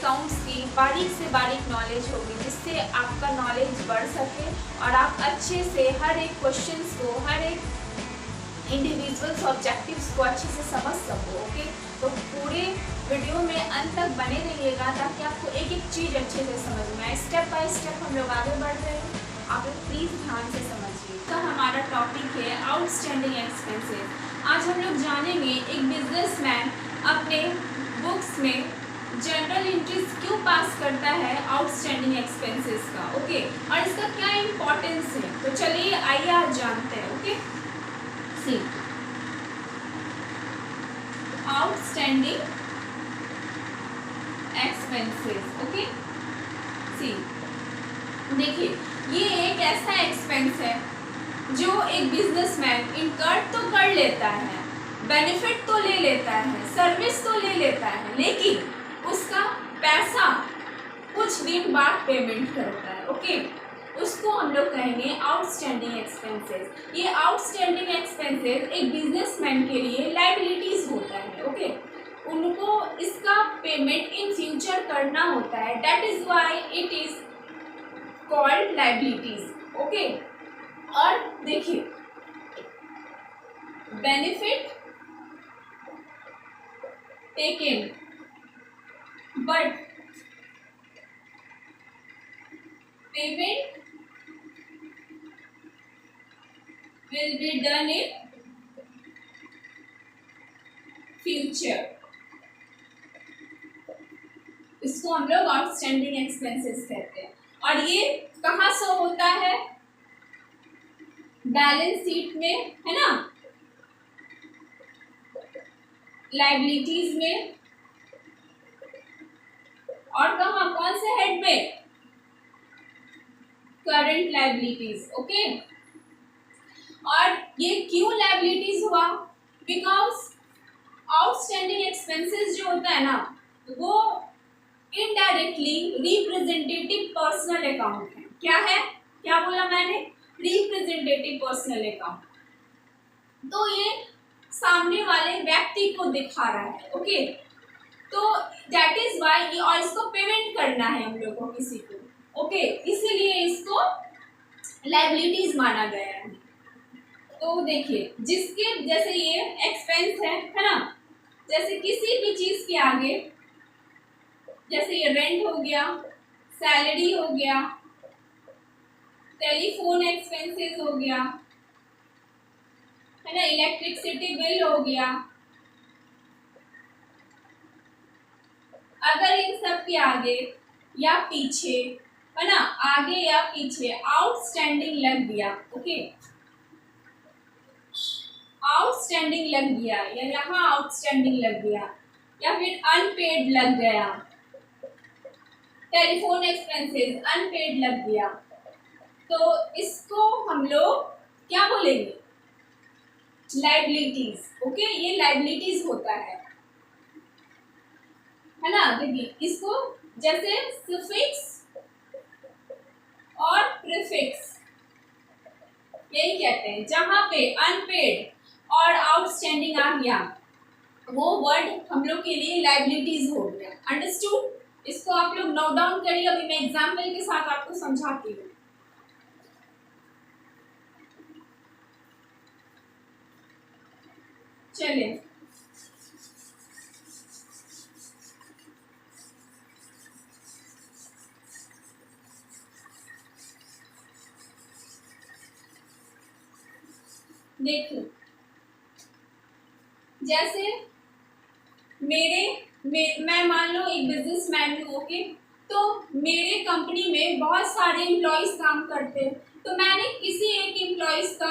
Accounts की बारीक से बारीक नॉलेज होगी, जिससे आपका नॉलेज बढ़ सके और आप अच्छे से हर एक क्वेश्चंस को, हर एक इंडिविजुअल्स ऑब्जेक्टिव्स को अच्छे से समझ सको। ओके, तो पूरे वीडियो में अंत तक बने रहिएगा ताकि आपको एक एक चीज़ अच्छे से समझ में आए। स्टेप बाय स्टेप हम लोग आगे बढ़ रहे हैं, आप लोग प्लीज़ ध्यान से समझिए। तो हमारा टॉपिक है आउटस्टैंडिंग एक्सपेंसेस। आज हम लोग जानेंगे एक बिजनेसमैन अपने बुक्स में जनरल एंट्रीज क्यों पास करता है आउटस्टैंडिंग एक्सपेंसेस का। ओके, और इसका क्या इम्पोर्टेंस है, तो चलिए आइए आज जानते हैं। ओके, सी आउटस्टैंडिंग एक्सपेंसेस। ओके, सी देखिए, ये एक ऐसा एक्सपेंस है जो एक बिजनेसमैन इनकर तो कर लेता है, बेनिफिट तो ले लेता है, सर्विस तो ले लेता है, लेकिन उसका पैसा कुछ दिन बाद पेमेंट करता है। ओके, उसको हम लोग कहेंगे आउटस्टैंडिंग एक्सपेंसेस। ये आउटस्टैंडिंग एक्सपेंसेस एक बिजनेसमैन के लिए लायबिलिटीज होता है। ओके, उनको इसका पेमेंट इन फ्यूचर करना होता है, that is why it is called liabilities. Okay, और देखिए, benefit taken but payment will be done in future। इसको हम लोग आउटस्टैंडिंग एक्सपेंसेस कहते हैं। और ये कहाँ से होता है? बैलेंस शीट में, है ना, लायबिलिटीज में, और कहाँ, कौन से हेड में? Current liabilities. ओके, और ये क्यों लायबिलिटीज हुआ? बिकॉज आउटस्टैंडिंग एक्सपेंसेस जो होता है ना, वो इनडायरेक्टली रिप्रेजेंटेटिव पर्सनल अकाउंट है। क्या है? क्या बोला मैंने? Representative personal account. तो ये सामने वाले व्यक्ति को दिखा रहा है। ओके, तो दैट इज व्हाई, और इसको पेमेंट करना है हम लोग को किसी को। ओके, इसीलिए इसको लायबिलिटीज माना गया है। तो देखिए, जिसके जैसे ये एक्सपेंस है ना, जैसे किसी भी चीज के आगे, जैसे ये रेंट हो गया, सैलरी हो गया, टेलीफोन एक्सपेंसेस हो गया, है ना, इलेक्ट्रिसिटी बिल हो गया, अगर इन सब के आगे या पीछे, है ना, आगे या पीछे आउटस्टैंडिंग लग गया, ओके, आउटस्टैंडिंग लग गया, या यहाँ आउटस्टैंडिंग लग गया, या फिर अनपेड लग गया, टेलीफोन एक्सपेंसेस अनपेड लग गया, तो इसको हम लोग क्या बोलेंगे? लायबिलिटीज। ओके, ये लायबिलिटीज होता है ना। देखिए, इसको जैसे सफिक्स और प्रीफिक्स यही कहते हैं। जहां पे अनपेड और आउटस्टैंडिंग आ गया, वो वर्ड हम लोग के लिए लायबिलिटीज हो गया। अंडरस्टूड? इसको आप लोग नोट डाउन करिए, अभी मैं एग्जाम्पल के साथ आपको समझाती हूँ। चलिए, देखो, जैसे मैं मान लो एक बिजनेसमैन हूँ। ओके, तो मेरे कंपनी में बहुत सारे एम्प्लॉयज काम करते हैं, तो मैंने किसी एक एम्प्लॉयज का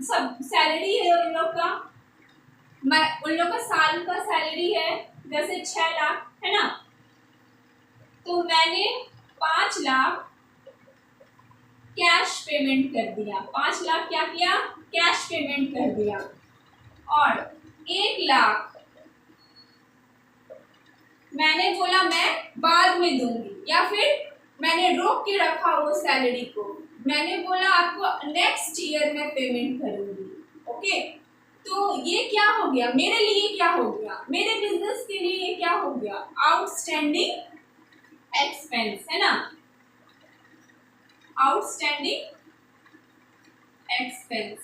सब सैलरी है, उन लोग का साल का सैलरी है जैसे 6 लाख, है ना, तो मैंने 5 लाख कैश पेमेंट कर दिया। 5 लाख क्या किया? कैश पेमेंट कर दिया, और 1 लाख मैंने बोला मैं बाद में दूंगी, या फिर मैंने रोक के रखा वो सैलरी को, मैंने बोला आपको नेक्स्ट ईयर में पेमेंट करूंगी। ओके, तो ये क्या हो गया मेरे लिए, क्या हो गया मेरे बिजनेस के लिए, ये क्या हो गया आउटस्टैंडिंग एक्सपेंस, है ना, आउटस्टैंडिंग एक्सपेंस,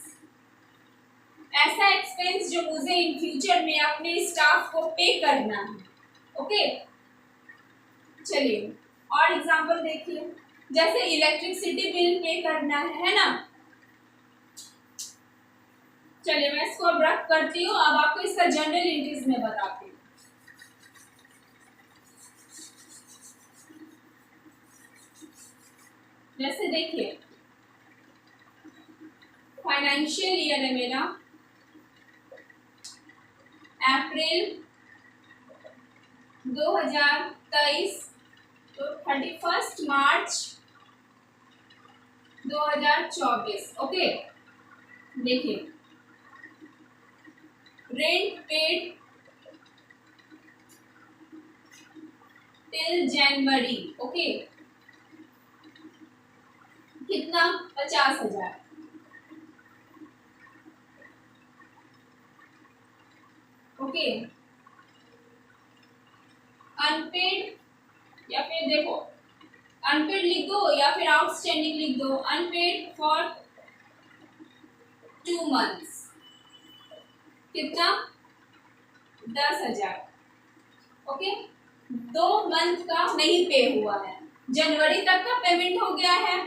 ऐसा एक्सपेंस जो मुझे इन फ्यूचर में अपने स्टाफ को पे करना है। ओके, चलिए और एग्जांपल देखिए, जैसे इलेक्ट्रिसिटी बिल पे करना है ना। चलिए मैं इसको अब रख करती हूँ, अब आपको इसका जनरल एंट्रीज में बताती हूँ। जैसे देखिए फाइनेंशियल ईयर है मेरा अप्रैल 2023 तो 31 मार्च 2024। ओके, देखिए रेंट पेड टिल जनवरी, ओके, कितना 50,000। ओके, अनपेड या फिर देखो अनपेड लिख दो या फिर आउटस्टैंडिंग लिख दो, अनपेड फॉर 2 मंथ्स, कितना 10,000। ओके, 2 मंथ का नहीं पे हुआ है, जनवरी तक का पेमेंट हो गया है,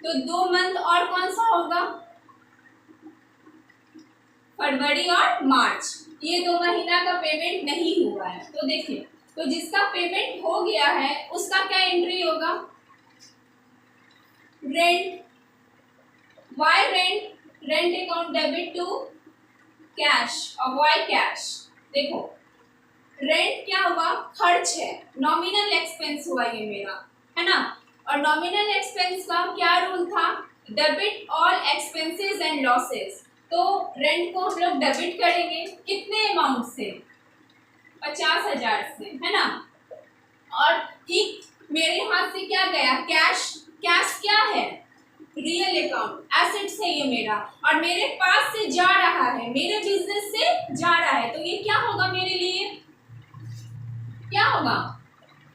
तो 2 मंथ और कौन सा होगा फरवरी और मार्च, ये 2 महीना का पेमेंट नहीं हुआ है। तो देखिए, तो जिसका पेमेंट हो गया है उसका क्या एंट्री होगा rent, by rent, rent account debit to cash और वाई कैश। देखो रेंट क्या हुआ खर्च है, नॉमिनल एक्सपेंस हुआ ये मेरा, है ना, और नॉमिनल एक्सपेंस का क्या रूल था debit all expenses and losses, तो रेंट को हम लोग डेबिट करेंगे कितने अमाउंट से 50,000 से, है ना, और ठीक मेरे हाथ से क्या गया कैश, कैश क्या है रियल अकाउंट एसेट्स है ये मेरा, और मेरे पास से जा रहा है, मेरे बिजनेस से जा रहा है, तो ये क्या होगा मेरे लिए, क्या होगा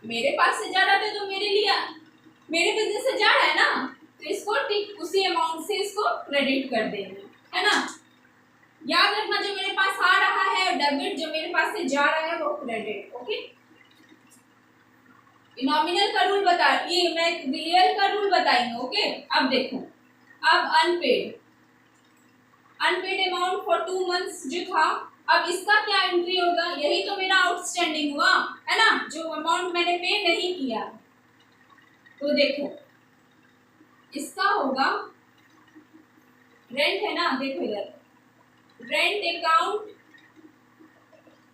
मेरे पास से जा रहा था तो मेरे लिए मेरे बिजनेस से जा रहा है ना, तो इसको ठीक उसी अमाउंट से इसको क्रेडिट कर देंगे, है ना। याद रखना जो मेरे पास आ रहा है और डेबिट जो मेरे पास से जा रहा है वो क्रेडिट। ओके, नॉमिनल का रूल बता, ये मैं रियल का रूल बताएंगे। ओके, अब देखो, अब unpaid, unpaid amount for 2 months जो था, अब इसका क्या एंट्री होगा, यही तो मेरा आउटस्टैंडिंग हुआ है ना, जो अमाउंट मैंने पे नहीं किया, तो देखो इसका होगा रेंट, है ना, देखो इधर rent account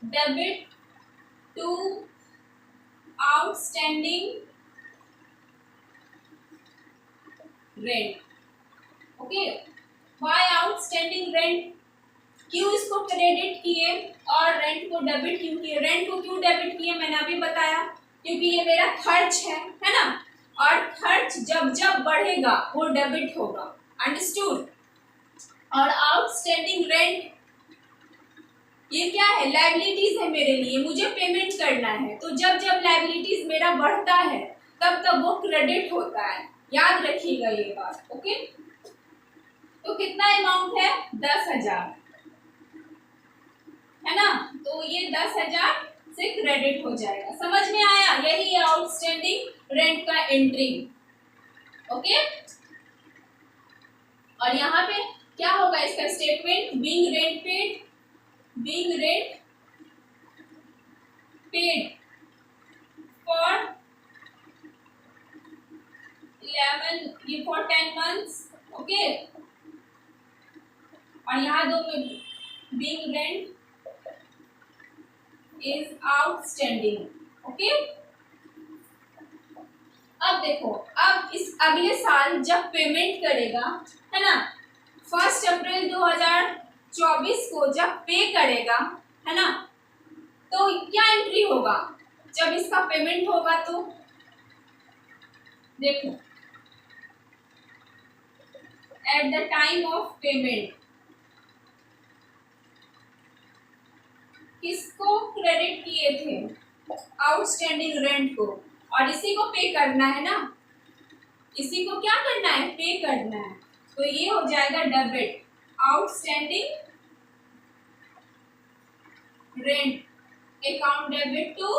debit to outstanding rent. Okay, by outstanding rent, क्यों इसको क्रेडिट किए और रेंट को डेबिट क्यों किए, रेंट को क्यों डेबिट किए मैंने अभी बताया, क्योंकि ये मेरा खर्च है ना, और खर्च जब जब बढ़ेगा वो डेबिट होगा, अंडरस्टूड। और आउटस्टैंडिंग रेंट ये क्या है लायबिलिटीज है मेरे लिए, मुझे पेमेंट करना है, तो जब जब लायबिलिटीज मेरा बढ़ता है तब तब वो क्रेडिट होता है, याद रखिएगा ये बात। ओके, तो कितना अमाउंट है 10,000, है ना, तो ये 10,000 से क्रेडिट हो जाएगा, समझ में आया, यही है आउटस्टैंडिंग रेंट का एंट्री। ओके, और यहाँ पे क्या होगा इसका statement, being rent paid, being rent paid for 10 months। Okay, और यहाँ दो में being rent is outstanding. Okay, अब देखो, अब इस अगले साल जब पेमेंट करेगा, है ना, 1 अप्रैल 2024 को जब पे करेगा, है ना, तो क्या एंट्री होगा जब इसका पेमेंट होगा, तो देखो eight the time of payment, किसको क्रेडिट किए थे, आउटस्टैंडिंग रेंट को, और इसी को पे करना है ना, इसी को क्या करना है, पे करना है। तो ये हो जाएगा debit, outstanding rent account debit to,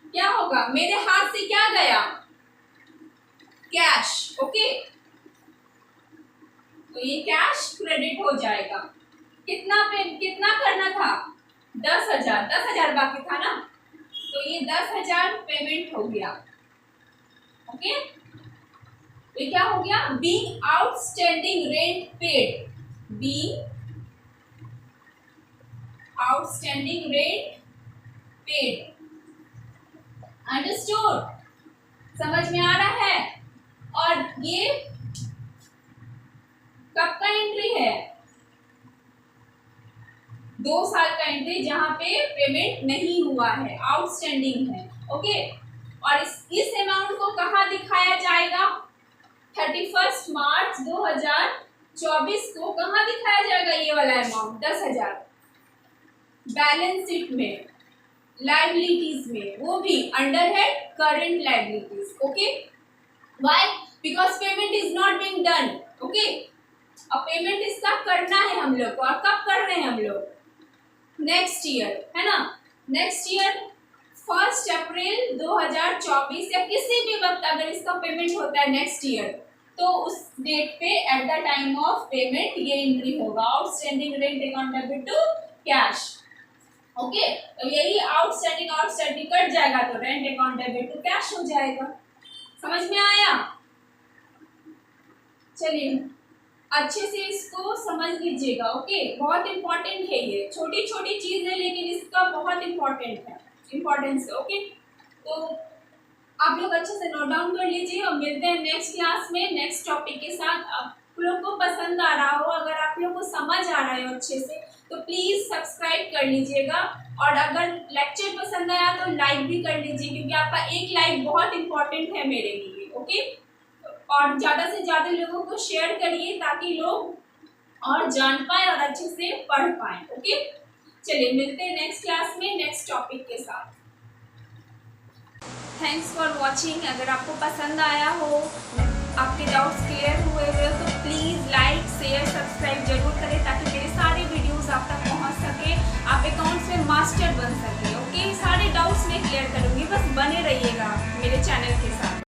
क्या होगा, मेरे हाथ से क्या गया, कैश। ओके, तो ये कैश क्रेडिट हो जाएगा। कितना करना था, 10,000, 10,000 बाकी था ना, तो ये 10,000 पेमेंट हो गया। ओके, तो क्या हो गया, being outstanding rent paid, being outstanding rent paid. Understood, समझ में आ रहा है। और ये कब का एंट्री है, 2 साल का एंट्री, जहां पे पेमेंट नहीं हुआ है, आउटस्टैंडिंग है। ओके, और इस अमाउंट को कहाँ दिखाया जाएगा, 31 मार्च 2024 को कहाँ दिखाया जाएगा, ये वाला अमाउंट 10,000 बैलेंस शीट में, लायबिलिटीज में, वो भी अंडर है current liabilities. Okay, why, because payment is not being done. Okay, अब पेमेंट इसका करना है हम लोग को, और कब कर रहे हैं हम लोग, नेक्स्ट ईयर, है ना, नेक्स्ट ईयर 1 अप्रैल 2024 या किसी भी वक्त अगर इसका पेमेंट होता है नेक्स्ट ईयर, तो उस डेट पे at the time of payment ये एंट्री होगा, outstanding rent account debit to cash. Okay, तो यही आउटस्टैंडिंग कट जाएगा, तो rent account debit to cash हो जाएगा। समझ में आया, चलिए अच्छे से इसको समझ लीजिएगा। ओके, बहुत इंपॉर्टेंट है, ये छोटी छोटी चीज है लेकिन इसका बहुत इंपॉर्टेंट है, इम्पोर्टेंस है। ओके, तो आप लोग अच्छे से नोट डाउन कर लीजिए, और मिलते हैं नेक्स्ट क्लास में नेक्स्ट टॉपिक के साथ। आप लोग को पसंद आ रहा हो, अगर आप लोग को समझ आ रहा है अच्छे से, तो प्लीज़ सब्सक्राइब कर लीजिएगा, और अगर लेक्चर पसंद आया तो लाइक भी कर लीजिए, क्योंकि आपका एक लाइक बहुत इंपॉर्टेंट है मेरे लिए। ओके, और ज़्यादा से ज़्यादा लोगों को शेयर करिए ताकि लोग और जान पाए और अच्छे से पढ़ पाए। ओके, चलिए मिलते हैं नेक्स्ट क्लास में नेक्स्ट टॉपिक के साथ। Thanks for watching. अगर आपको पसंद आया हो, आपके डाउट्स क्लियर हुए तो प्लीज़ लाइक शेयर सब्सक्राइब जरूर करें, ताकि मेरे सारे वीडियोस आप तक पहुंच सके, आप अकाउंट्स में मास्टर बन सके। ओके, सारे डाउट्स मैं क्लियर करूँगी, बस बने रहिएगा मेरे चैनल के साथ।